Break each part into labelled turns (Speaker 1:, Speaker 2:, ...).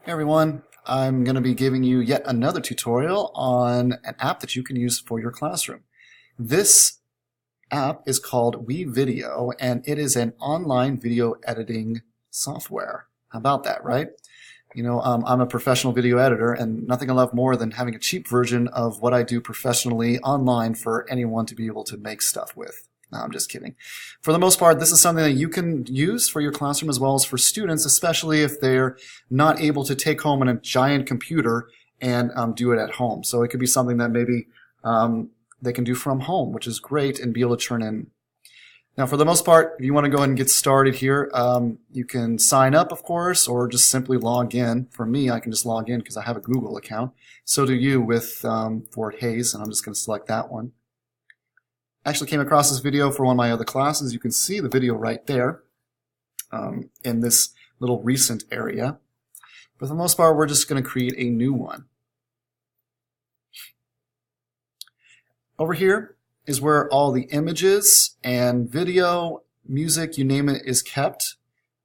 Speaker 1: Hey everyone, I'm going to be giving you yet another tutorial on an app that you can use for your classroom. This app is called WeVideo, and it is an online video editing software. How about that, right? I'm a professional video editor, and nothing I love more than having a cheap version of what I do professionally online for anyone to be able to make stuff with. No, I'm just kidding. For the most part, this is something that you can use for your classroom as well as for students, especially if they're not able to take home a giant computer and do it at home. So it could be something that maybe they can do from home, which is great, and be able to turn in. Now, for the most part, if you want to go ahead and get started here, you can sign up, of course, or just simply log in. For me, I can just log in because I have a Google account. So do you with Fort Hayes, and I'm just going to select that one. I actually came across this video for one of my other classes. You can see the video right there in this little recent area. But for the most part, we're just going to create a new one. Over here is where all the images and video, music, you name it, is kept.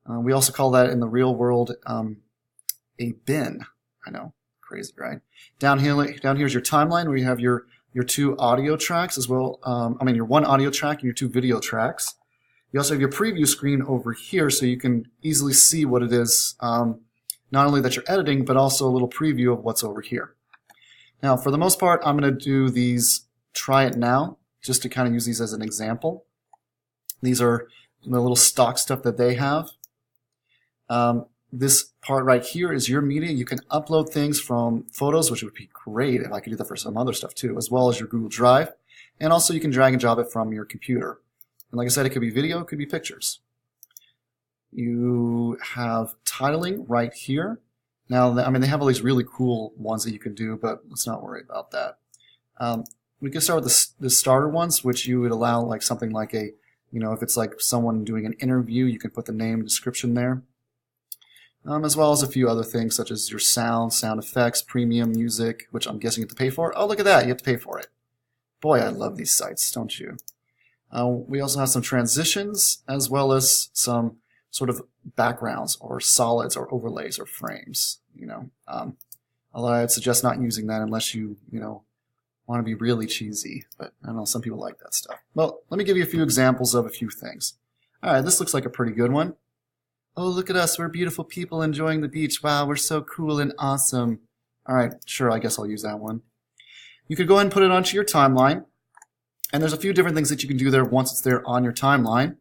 Speaker 1: We also call that in the real world a bin. I know, crazy, right? Down here is your timeline where you have your two audio tracks as well. Your one audio track and your two video tracks. You also have your preview screen over here so you can easily see what it is, not only that you're editing, but also a little preview of what's over here. Now, for the most part, I'm going to do these try it now, just to kind of use these as an example. These are the little stock stuff that they have. This part right here is your media. You can upload things from photos, which would be great if I could do that for some other stuff too, as well as your Google Drive. And also you can drag and drop it from your computer. And like I said, it could be video, it could be pictures. You have titling right here. Now, they have all these really cool ones that you can do, but let's not worry about that. We can start with the starter ones, which you would allow like something like a, if it's like someone doing an interview, you can put the name and description there. As well as a few other things such as your sound effects, premium music, which I'm guessing you have to pay for. Oh, look at that, you have to pay for it. Boy, I love these sites, don't you? We also have some transitions as well as some sort of backgrounds or solids or overlays or frames. Although I'd suggest not using that unless you want to be really cheesy, but I don't know, some people like that stuff. Well, let me give you a few examples of a few things. All right, this looks like a pretty good one. Oh, look at us, we're beautiful people enjoying the beach. Wow, we're so cool and awesome. All right, sure, I guess I'll use that one. You could go ahead and put it onto your timeline, and there's a few different things that you can do there once it's there on your timeline.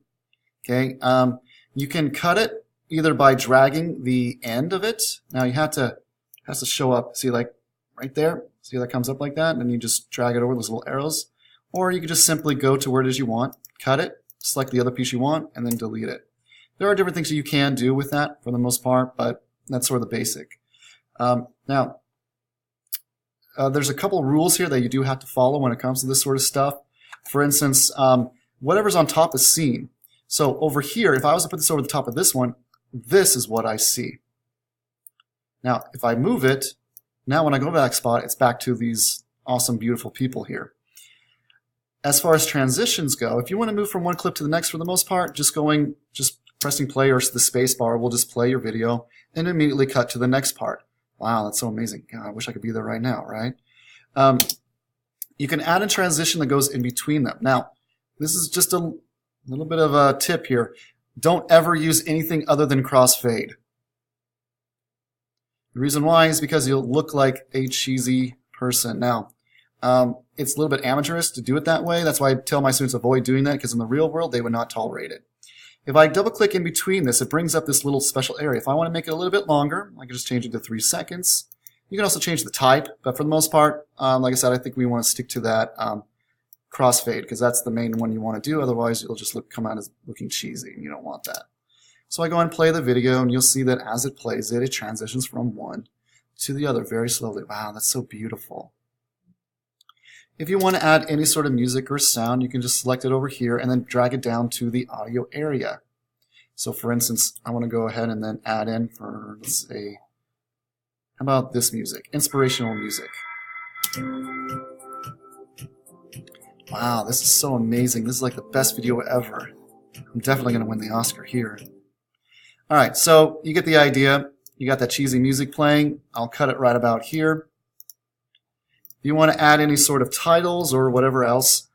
Speaker 1: Okay, you can cut it either by dragging the end of it. Now it has to show up, see, like right there? See how that comes up like that? And then you just drag it over those little arrows. Or you could just simply go to where it is you want, cut it, select the other piece you want, and then delete it. There are different things that you can do with that for the most part, but that's sort of the basic. Now, there's a couple rules here that you do have to follow when it comes to this sort of stuff. For instance, whatever's on top is seen. So over here, if I was to put this over the top of this one, this is what I see. Now, if I move it, now when I go to that spot, it's back to these awesome, beautiful people here. As far as transitions go, if you want to move from one clip to the next for the most part, just pressing play or the space bar will just play your video and immediately cut to the next part. Wow, that's so amazing. God, I wish I could be there right now, right? You can add a transition that goes in between them. Now, this is just a little bit of a tip here. Don't ever use anything other than crossfade. The reason why is because you'll look like a cheesy person. Now, it's a little bit amateurish to do it that way. That's why I tell my students avoid doing that, because in the real world, they would not tolerate it. If I double click in between this, it brings up this little special area. If I want to make it a little bit longer, I can just change it to 3 seconds. You can also change the type, but for the most part, like I said, I think we want to stick to that crossfade, because that's the main one you want to do. Otherwise, it'll just come out as looking cheesy, and you don't want that. So I go and play the video, and you'll see that as it plays it transitions from one to the other very slowly. Wow, that's so beautiful. If you want to add any sort of music or sound, you can just select it over here and then drag it down to the audio area. So for instance, I want to go ahead and then add in for, let's say, how about this music? Inspirational music. Wow, this is so amazing. This is like the best video ever. I'm definitely going to win the Oscar here. All right, so you get the idea. you got that cheesy music playing. I'll cut it right about here. If you want to add any sort of titles or whatever else,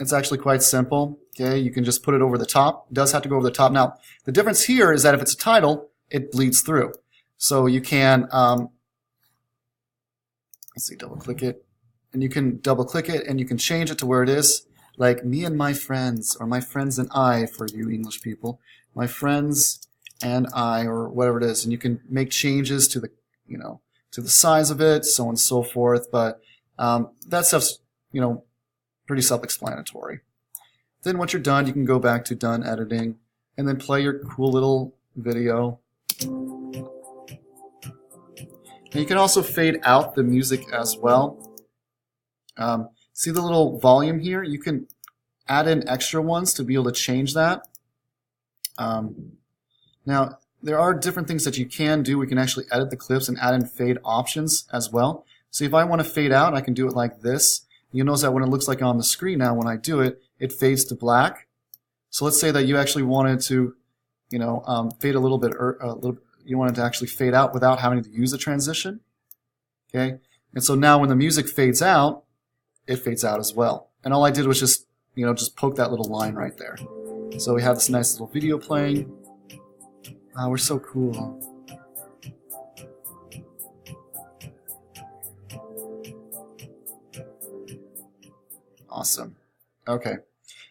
Speaker 1: it's actually quite simple. Okay, you can just put it over the top. It does have to go over the top. Now, the difference here is that if it's a title, it bleeds through. So you can, let's see, double click it. And you can double click it and you can change it to where it is, like me and my friends, or my friends and I for you English people. My friends and I, or whatever it is. And you can make changes to the, to the size of it, so on and so forth. But that stuff's, pretty self-explanatory. Then once you're done, you can go back to done editing and then play your cool little video. And you can also fade out the music as well. See the little volume here? You can add in extra ones to be able to change that. Now, there are different things that you can do. We can actually edit the clips and add in fade options as well. So if I want to fade out, I can do it like this. You'll notice that when it looks like on the screen now, when I do it, it fades to black. So let's say that you actually wanted to, fade a little bit, you wanted to actually fade out without having to use a transition. Okay, and so now when the music fades out, it fades out as well. And all I did was just, just poke that little line right there. So we have this nice little video playing. Wow, we're so cool. Awesome. Okay.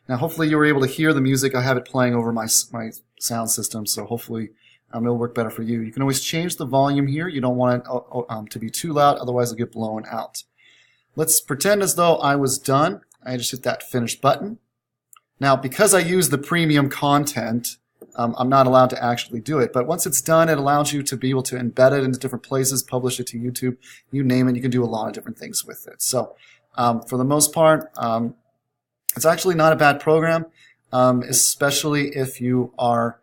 Speaker 1: Now hopefully you were able to hear the music. I have it playing over my sound system, so hopefully it'll work better for you. You can always change the volume here. You don't want it to be too loud, otherwise it'll get blown out. Let's pretend as though I was done. I just hit that finish button. Now because I use the premium content, I'm not allowed to actually do it. But once it's done, it allows you to be able to embed it into different places, publish it to YouTube, you name it. You can do a lot of different things with it. So for the most part, it's actually not a bad program, especially if you are,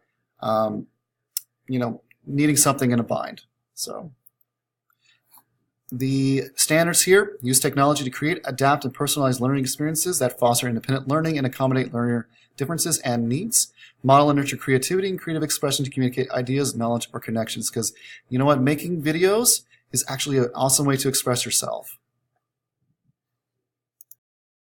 Speaker 1: needing something in a bind. So the standards here: use technology to create, adapt, and personalize learning experiences that foster independent learning and accommodate learner differences and needs. Model and nurture creativity and creative expression to communicate ideas, knowledge, or connections. Because you know what? Making videos is actually an awesome way to express yourself.